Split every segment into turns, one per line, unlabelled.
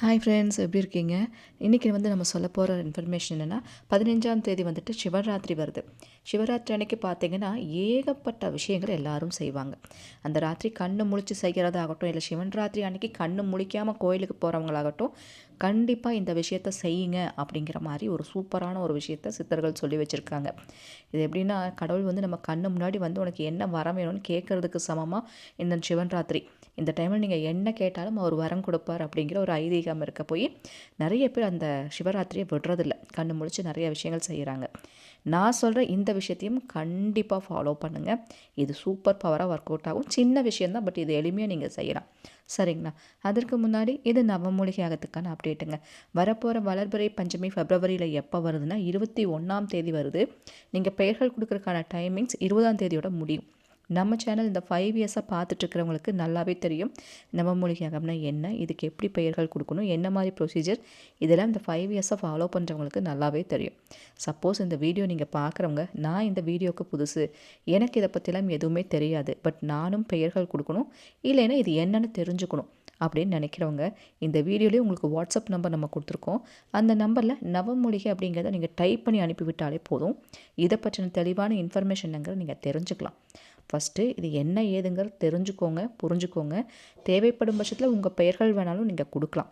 Hi friends, எப்படி இருக்கீங்க? இன்றைக்கி நம்ம சொல்ல போகிற இன்ஃபர்மேஷன் என்னென்னா, 15ஆம் தேதி சிவராத்திரி வருது. சிவராத்திரி அன்னைக்கு பார்த்தீங்கன்னா ஏகப்பட்ட விஷயங்கள் எல்லாரும் செய்வாங்க. அந்த ராத்திரி கண்ணு முழிச்சு செய்கிறதாகட்டும், இல்லை சிவன் ராத்திரி அன்னைக்கு கண்ணு முழிக்காமல் கோயிலுக்கு போகிறவங்களாகட்டும், கண்டிப்பாக இந்த விஷயத்த செய்யுங்க அப்படிங்கிற மாதிரி ஒரு சூப்பரான ஒரு விஷயத்த சித்தர்கள் சொல்லி வச்சுருக்காங்க. இது எப்படின்னா, கடவுள் நம்ம கண்ணு முன்னாடி உனக்கு என்ன வரம் வேணும்னு கேட்குறதுக்கு சமமாக இந்த சிவன் ராத்திரி இந்த டைமில் நீங்கள் என்ன கேட்டாலும் அவர் வரம் கொடுப்பார் அப்படிங்கிற ஒரு ஐதீகம் இருக்க போய் நிறைய பேர் அந்த சிவராத்திரியை விடுறதில்ல. கண்ணு முழிச்சு நிறைய விஷயங்கள் செய்கிறாங்க. நான் சொல்கிற இந்த விஷயத்தையும் கண்டிப்பாக ஃபாலோ பண்ணுங்கள். இது சூப்பர் பவராக ஒர்க் அவுட் ஆகும். சின்ன விஷயந்தான், பட் இது எளிமையாக நீங்கள் செய்யலாம். சரிங்களா? அதற்கு முன்னாடி இது நவமூலிகை யாகத்துக்கான அப்டேட்டுங்க. வரப்போகிற வளர்பிறை பஞ்சமி Februaryயில் எப்போ வருதுன்னா 21ஆம் தேதி வருது. நீங்கள் பெயர்கள் கொடுக்குறதுக்கான டைமிங்ஸ் 20ஆம் தேதியோட முடியும். நம்ம சேனல் இந்த 5 இயர்ஸாக பார்த்துட்ருக்கிறவங்களுக்கு நல்லாவே தெரியும் நவமூலிகை யாகம்னா என்ன, இதுக்கு எப்படி பெயர்கள் கொடுக்கணும், என்ன மாதிரி ப்ரொசீஜர், இதெல்லாம் இந்த 5 இயர்ஸாக ஃபாலோ பண்ணுறவங்களுக்கு நல்லாவே தெரியும். சப்போஸ் இந்த வீடியோ நீங்கள் பார்க்குறவங்க, நான் இந்த வீடியோவுக்கு புதுசு, எனக்கு இதை பற்றிலாம் எதுவுமே தெரியாது, பட் நானும் பெயர்கள் கொடுக்கணும், இல்லைன்னா இது என்னென்னு தெரிஞ்சுக்கணும் அப்படின்னு நினைக்கிறவங்க, இந்த வீடியோலேயே உங்களுக்கு வாட்ஸ்அப் நம்பர் நம்ம கொடுத்துருக்கோம். அந்த நம்பரில் நவமூலிகை அப்படிங்கிறத நீங்கள் டைப் பண்ணி அனுப்பிவிட்டாலே போதும். இதை பற்றின தெளிவான இன்ஃபர்மேஷனுங்கிறத நீங்கள் தெரிஞ்சுக்கலாம். ஃபஸ்ட்டு இது என்ன ஏதுங்கிறது தெரிஞ்சுக்கோங்க, புரிஞ்சுக்கோங்க. தேவைப்படும் பட்சத்தில் உங்கள் பெயர்கள் வேணாலும் நீங்கள் கொடுக்கலாம்.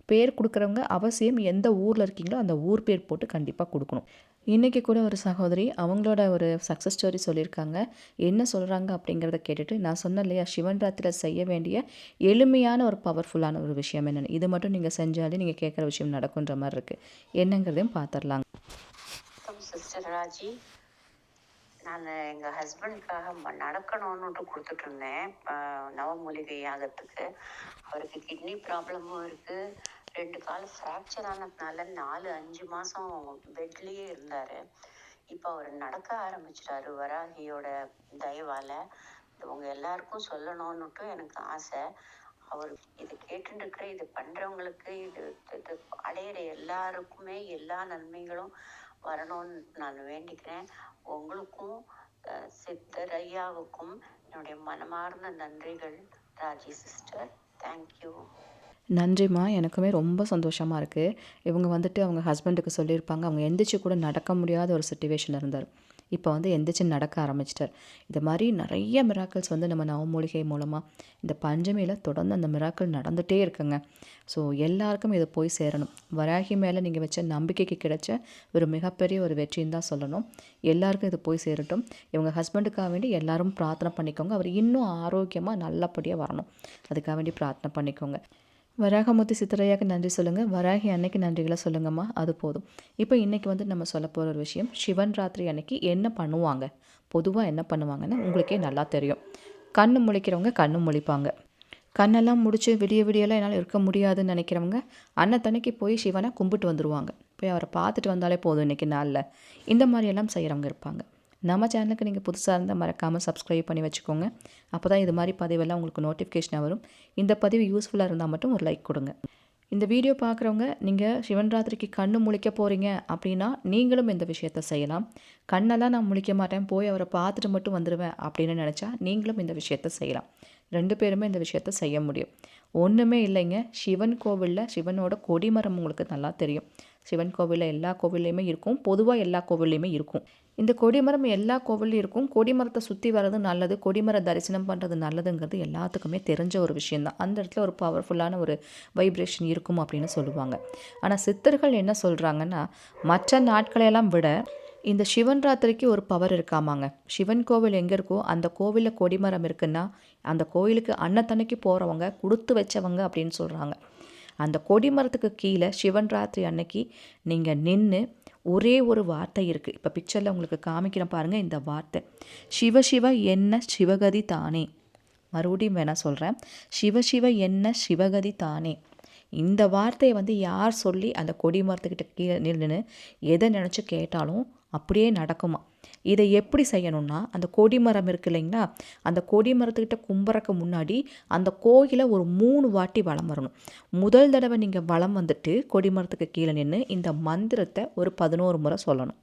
பேர் கொடுக்குறவங்க அவசியம் எந்த ஊரில் இருக்கீங்களோ அந்த ஊர் பேர் போட்டு கண்டிப்பாக கொடுக்கணும். இன்றைக்கி கூட ஒரு சகோதரி அவங்களோட ஒரு சக்ஸஸ் ஸ்டோரி சொல்லியிருக்காங்க. என்ன சொல்கிறாங்க அப்படிங்கிறத கேட்டுட்டு, நான் சொன்னேன் இல்லையா, சிவன் ராத்திரியில் செய்ய வேண்டிய எளிமையான ஒரு பவர்ஃபுல்லான ஒரு விஷயம் என்னென்னு, இது மட்டும் நீங்கள் செஞ்சாலே நீங்கள் கேட்குற விஷயம் நடக்குன்ற மாதிரி இருக்குது. என்னங்கிறதையும் பார்த்துடலாங்க.
சிஸ்டர் ராஜி, நான் எங்கள் ஹஸ்பண்டுக்காக நடக்கணும்னுட்டு கொடுத்துட்ருந்தேன் நவமூலிகை யாகத்துக்கு. அவருக்கு கிட்னி ப்ராப்ளமும் இருக்குது, 2 கால் ஃப்ராக்சர் ஆனதுனால 4-5 மாதம் பெட்லேயே இருந்தார். இப்போ அவர் நடக்க ஆரம்பிச்சிட்டாரு வராகியோட தயவால். இவங்க எல்லாருக்கும் சொல்லணும்னுட்டு எனக்கு ஆசை. அவர் இது கேட்டுருக்கிற இது பண்ணுறவங்களுக்கு இது அடையிற எல்லாருக்குமே எல்லா நன்மைகளும் வரணும்னு நான் வேண்டிக்கிறேன். உங்களுக்கும் சித்தர் ஐயாவுக்கும் என்னுடைய மனமார்ந்த நன்றிகள் ராஜி சிஸ்டர். தேங்க்யூ.
நன்றிம்மா. எனக்குமே ரொம்ப சந்தோஷமாக இருக்குது. இவங்க அவங்க ஹஸ்பண்டுக்கு சொல்லியிருப்பாங்க. அவங்க எந்திரிச்சு கூட நடக்க முடியாத ஒரு சிச்சுவேஷனில் இருந்தார். இப்போ எந்திரிச்சு நடக்க ஆரம்பிச்சிட்டார். இது மாதிரி நிறைய மிராக்கிள்ஸ் நம்ம நவமூலிகை மூலமாக இந்த பஞ்சமியில் தொடர்ந்து அந்த மிராக்கிள் நடந்துகிட்டே இருக்குங்க. ஸோ எல்லாருக்கும் இது போய் சேரணும். வராகி மேலே நீங்கள் வச்ச நம்பிக்கைக்கு கிடைச்ச ஒரு மிகப்பெரிய ஒரு வெற்றின்னு தான் சொல்லணும். எல்லாருக்கும் இது போய் சேரட்டும். இவங்க ஹஸ்பண்டுக்காக வேண்டி எல்லாரும் பிரார்த்தனை பண்ணிக்கோங்க. அவர் இன்னும் ஆரோக்கியமாக நல்லபடியாக வரணும். அதுக்காக வேண்டி பிரார்த்தனை பண்ணிக்கோங்க. வராகமூர்த்தி சித்தரையாக்கு நன்றி சொல்லுங்கள். வராகி அன்னைக்கு நன்றிகளை சொல்லுங்கம்மா, அது போதும். இப்போ இன்றைக்கி நம்ம சொல்ல போகிற ஒரு விஷயம், சிவன் ராத்திரி அன்னைக்கு என்ன பண்ணுவாங்க, பொதுவாக என்ன பண்ணுவாங்கன்னு உங்களுக்கே நல்லா தெரியும். கண்ணு முழிக்கிறவங்க கண்ணு முழிப்பாங்க. கண்ணெல்லாம் முடிச்சு விடியெல்லாம் என்னால் இருக்க முடியாதுன்னு நினைக்கிறவங்க அன்னத்தன்னைக்கு போய் சிவனை கும்பிட்டு வந்துடுவாங்க. போய் அவரை பார்த்துட்டு வந்தாலே போதும் இன்றைக்கி நாளில். இந்த மாதிரியெல்லாம் செய்கிறவங்க இருப்பாங்க. நம்ம சேனலுக்கு நீங்கள் புதுசாக இருந்தால் மறக்காமல் சப்ஸ்கிரைப் பண்ணி வச்சுக்கோங்க. அப்போ தான் இது மாதிரி பதிவெல்லாம் உங்களுக்கு நோட்டிஃபிகேஷனாக வரும். இந்த பதிவு யூஸ்ஃபுல்லாக இருந்தால் மட்டும் ஒரு லைக் கொடுங்க. இந்த வீடியோ பார்க்குறவங்க, நீங்கள் சிவன் ராத்திரிக்கு கண்ணு முழிக்க போகிறீங்க அப்படின்னா நீங்களும் இந்த விஷயத்த செய்யலாம். கண்ணெல்லாம் நான் முழிக்க மாட்டேன், போய் அவரை பார்த்துட்டு மட்டும் வந்துடுவேன் அப்படின்னு நினச்சா நீங்களும் இந்த விஷயத்த செய்யலாம். 2 பேருமே இந்த விஷயத்த செய்ய முடியும். ஒன்றுமே இல்லைங்க, சிவன் கோவிலில் சிவனோட கொடிமரம் உங்களுக்கு நல்லா தெரியும். சிவன் கோவிலில் எல்லா கோவில்லையுமே இருக்கும், பொதுவாக எல்லா கோவில்லையுமே இருக்கும். இந்த கொடிமரம் எல்லா கோவில்லையும் இருக்கும். கொடிமரத்தை சுற்றி வர்றது நல்லது, கொடிமர தரிசனம் பண்ணுறது நல்லதுங்கிறது எல்லாத்துக்குமே தெரிஞ்ச ஒரு விஷயந்தான். அந்த இடத்துல ஒரு பவர்ஃபுல்லான ஒரு வைப்ரேஷன் இருக்கும் அப்படின்னு சொல்லுவாங்க. ஆனால் சித்தர்கள் என்ன சொல்கிறாங்கன்னா, மற்ற நாட்களையெல்லாம் விட இந்த சிவன் ராத்திரிக்கு ஒரு பவர் இருக்காமாங்க. சிவன் கோவில் எங்கே இருக்கோ அந்த கோவிலில் கொடிமரம் இருக்குன்னா அந்த கோவிலுக்கு அன்னத்தன்னைக்கு போகிறவங்க கொடுத்து வச்சவங்க அப்படின்னு சொல்கிறாங்க. அந்த கொடிமரத்துக்கு கீழே சிவன் ராத்திரி அன்னைக்கு நீங்கள் நின்று ஒரே ஒரு வார்த்தை இருக்குது. இப்போ பிக்சரில் உங்களுக்கு காமிக்கிறேன் பாருங்கள். இந்த வார்த்தை, சிவ சிவ என்ன சிவகதி தானே. மறுபடியும் வேணால் சொல்கிறேன், சிவ சிவ என்ன சிவகதி தானே. இந்த வார்த்தையை யார் சொல்லி அந்த கொடிமரத்துக்கிட்ட கீழே நின்று எதை நினச்சி கேட்டாலும் அப்படியே நடக்குமா. இதை எப்படி செய்யணும்னா, அந்த கொடிமரம் இருக்கு இல்லைங்களா, அந்த கொடிமரத்துக்கிட்ட கும்புறக்கு முன்னாடி அந்த கோயிலை ஒரு 3 வாட்டி வலம் வரணும். முதல் தடவை நீங்கள் வலம் வந்துட்டு கொடிமரத்துக்கு கீழே நின்று இந்த மந்திரத்தை ஒரு 11 முறை சொல்லணும்.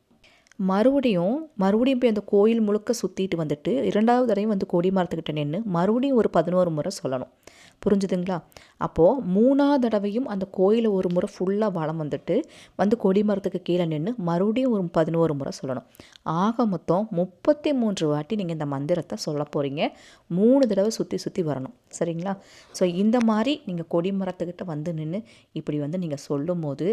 மறுபடியும் போய் அந்த கோயில் முழுக்க சுற்றிட்டு வந்துட்டு 2வது தடவையும் கொடிமரத்துக்கிட்ட நின்று மறுபடியும் ஒரு 11 முறை சொல்லணும். புரிஞ்சுதுங்களா? அப்போது 3ஆவது தடவையும் அந்த கோயிலை ஒரு முறை ஃபுல்லாக வலம் வந்துட்டு வந்து கொடிமரத்துக்கு கீழே நின்று மறுபடியும் ஒரு 11 முறை சொல்லணும். ஆக மொத்தம் 33 வாட்டி நீங்கள் இந்த மந்திரத்தை சொல்ல போகிறீங்க. 3 தடவை சுற்றி சுற்றி வரணும். சரிங்களா? ஸோ இந்த மாதிரி நீங்கள் கொடிமரத்துக்கிட்ட வந்து நின்று இப்படி வந்து நீங்கள் சொல்லும் போது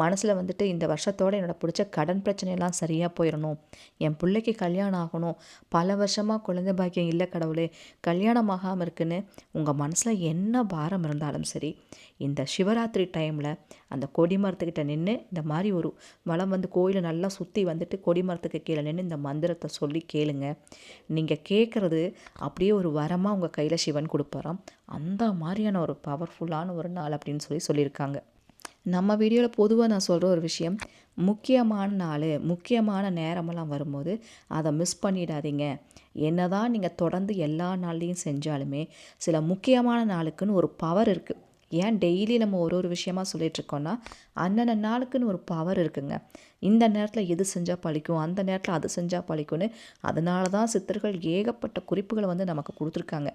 மனசில் வந்துட்டு இந்த வருஷத்தோட என்னோட பிடிச்ச கடன் பிரச்சனையெல்லாம் சரியாக போயிடணும், என் பிள்ளைக்கு கல்யாணம் ஆகணும், பல வருஷமாக குழந்தை பாக்கியம் இல்லை கடவுளே, கல்யாணம் ஆகாமல் இருக்குன்னு உங்கள் மனசில் என்ன பாரம் இருந்தாலும் சரி, இந்த சிவராத்திரி டைமில் அந்த கொடிமரத்துக்கிட்ட நின்று இந்த மாதிரி ஒரு வலம் வந்து கோயிலை நல்லா சுற்றி வந்துட்டு கொடிமரத்துக்கு கீழே நின்று இந்த மந்திரத்தை சொல்லி கேளுங்க. நீங்கள் கேட்குறது அப்படியே ஒரு வரமாக உங்கள் கையில் சிவன் கொடுப்பாராம். அந்த மாதிரியான ஒரு பவர்ஃபுல்லான ஒரு நாள் அப்படின்னு சொல்லியிருக்காங்க. நம்ம வீடியோவில் பொதுவாக நான் சொல்கிற ஒரு விஷயம், முக்கியமான நாள் முக்கியமான நேரமெல்லாம் வரும்போது அதை மிஸ் பண்ணிடாதீங்க. என்னதான் நீங்கள் தொடர்ந்து எல்லா நாள்லேயும் செஞ்சாலுமே சில முக்கியமான நாளுக்குன்னு ஒரு பவர் இருக்குது. ஏன் டெய்லி நம்ம ஒரு விஷயமா சொல்லிகிட்ருக்கோன்னா, அன்னன்ன நாளுக்குன்னு ஒரு பவர் இருக்குங்க. இந்த நேரத்தில் எது செஞ்சால் பழிக்கும், அந்த நேரத்தில் அது செஞ்சால் பழிக்கும்னு அதனால தான் சித்தர்கள் ஏகப்பட்ட குறிப்புகளை வந்து நமக்கு கொடுத்துருக்காங்க.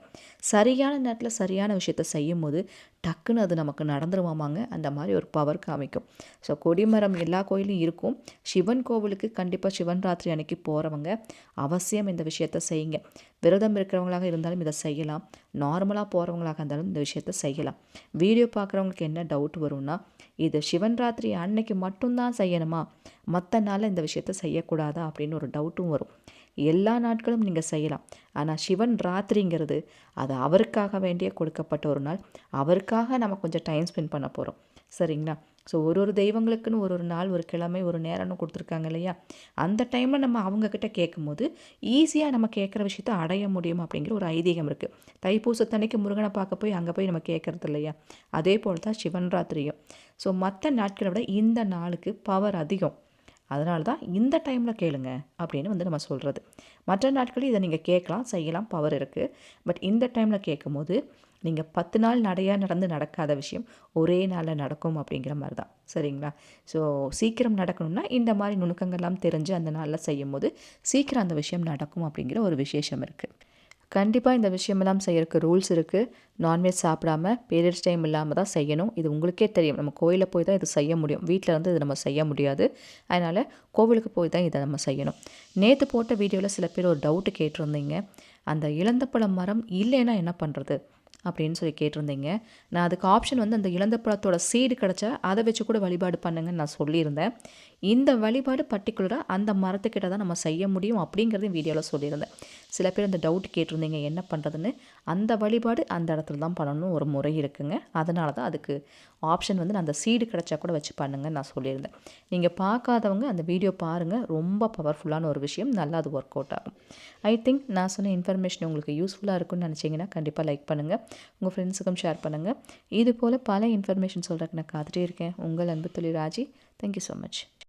சரியான நேரத்தில் சரியான விஷயத்த செய்யும் போது டக்குன்னு அது நமக்கு நடந்துருவாமாங்க. அந்த மாதிரி ஒரு பவர் காமிக்கும். ஸோ கொடிமரம் எல்லா கோயிலும் இருக்கும். சிவன் கோவிலுக்கு கண்டிப்பாக சிவன் ராத்திரி அன்னைக்கு போகிறவங்க அவசியம் இந்த விஷயத்த செய்யுங்க. விரதம் இருக்கிறவங்களாக இருந்தாலும் இதை செய்யலாம். நார்மலாக போகிறவங்களாக இருந்தாலும் இந்த விஷயத்த செய்யலாம். வீடியோ பார்க்குறவங்களுக்கு என்ன டவுட் வரும்னா, இது சிவன் ராத்திரி அன்னைக்கு மட்டும்தான் செய்யணுமா, மற்ற நாளில் இந்த விஷயத்த செய்யக்கூடாதா அப்படின்னு ஒரு டவுட்டும் வரும். எல்லா நாட்களும் நீங்கள் செய்யலாம். ஆனால் சிவன் ராத்திரிங்கிறது அது அவருக்காக வேண்டிய கொடுக்கப்பட்ட ஒரு நாள். அவருக்காக நம்ம கொஞ்சம் டைம் ஸ்பெண்ட் பண்ண போகிறோம். சரிங்களா? ஸோ ஒரு தெய்வங்களுக்குன்னு ஒரு நாள், ஒரு கிழமை, ஒரு நேரம்னு கொடுத்துருக்காங்க இல்லையா? அந்த டைமில் நம்ம அவங்கக்கிட்ட கேட்கும்போது ஈஸியாக நம்ம கேட்குற விஷயத்த அடைய முடியும் அப்படிங்கிற ஒரு ஐதீகம் இருக்குது. தைப்பூசத்தன்னைக்கு முருகனை பார்க்க போய் அங்கே போய் நம்ம கேட்குறது இல்லையா? அதே போல் தான் சிவன் ராத்திரியும். ஸோ மற்ற நாட்களை விட இந்த நாளுக்கு பவர் அதிகம். அதனால தான் இந்த டைமில் கேளுங்க அப்படின்னு வந்து நம்ம சொல்கிறது. மற்ற நாட்களில் இதை நீங்கள் கேட்கலாம், செய்யலாம், பவர் இருக்குது. பட் இந்த டைமில் கேட்கும்போது நீங்கள் 10 நாள் நடந்து நடக்காத விஷயம் ஒரே நாளில் நடக்கும் அப்படிங்கிற மாதிரி தான். சரிங்களா? ஸோ சீக்கிரம் நடக்கணும்னா இந்த மாதிரி நுணுக்கங்கள்லாம் தெரிஞ்சு அந்த நாளில் செய்யும் போது சீக்கிரம் அந்த விஷயம் நடக்கும் அப்படிங்கிற ஒரு விசேஷம் இருக்குது. கண்டிப்பாக இந்த விஷயமெல்லாம் செய்யறதுக்கு ரூல்ஸ் இருக்குது. நான்வெஜ் சாப்பிடாம பீரியட்ஸ் டைம் இல்லாமல் தான் செய்யணும். இது உங்களுக்கே தெரியும். நம்ம கோயிலில் போய் தான் இது செய்ய முடியும். வீட்டில் வந்து இது நம்ம செய்ய முடியாது. அதனால் கோவிலுக்கு போய் தான் இதை நம்ம செய்யணும். நேற்று போட்ட வீடியோவில் சில பேர் ஒரு டவுட்டு கேட்டிருந்தீங்க. அந்த இலந்தப்பழம் மரம் இல்லைன்னா என்ன பண்ணுறது அப்படின்னு சொல்லி கேட்டிருந்தீங்க. நான் அதுக்கு ஆப்ஷன் வந்து அந்த இலந்தப்பழத்தோட சீடு கிடச்சா அதை வச்சு கூட வழிபாடு பண்ணுங்கன்னு நான் சொல்லியிருந்தேன். இந்த வழிபாடு பர்டிகுலராக அந்த மரத்துக்கிட்ட தான் நம்ம செய்ய முடியும் அப்படிங்கிறதையும் வீடியோவில் சொல்லியிருந்தேன். சில பேர் அந்த டவுட் கேட்டிருந்தீங்க என்ன பண்ணுறதுன்னு. அந்த வழிபாடு அந்த இடத்துல தான் பண்ணணும் ஒரு முறை இருக்குங்க. அதனால தான் அதுக்கு ஆப்ஷன் வந்து நான் அந்த சீடு கிடச்சா கூட வச்சு பண்ணுங்கன்னு நான் சொல்லியிருந்தேன். நீங்கள் பார்க்காதவங்க அந்த வீடியோ பாருங்கள். ரொம்ப பவர்ஃபுல்லான ஒரு விஷயம். நல்லா அது ஒர்க் அவுட் ஆகும். ஐ திங்க் நான் சொன்ன இன்ஃபர்மேஷன் உங்களுக்கு யூஸ்ஃபுல்லாக இருக்குன்னு நினச்சிங்கன்னா கண்டிப்பாக லைக் பண்ணுங்கள். உங்கள் ஃப்ரெண்ட்ஸுக்கும் ஷேர் பண்ணுங்கள். இது போல் பல இன்ஃபர்மேஷன் சொல்கிறதுக்கு நான் காத்துட்டே இருக்கேன். உங்கள் அன்பு தோழி ராஜி. Thank you so much.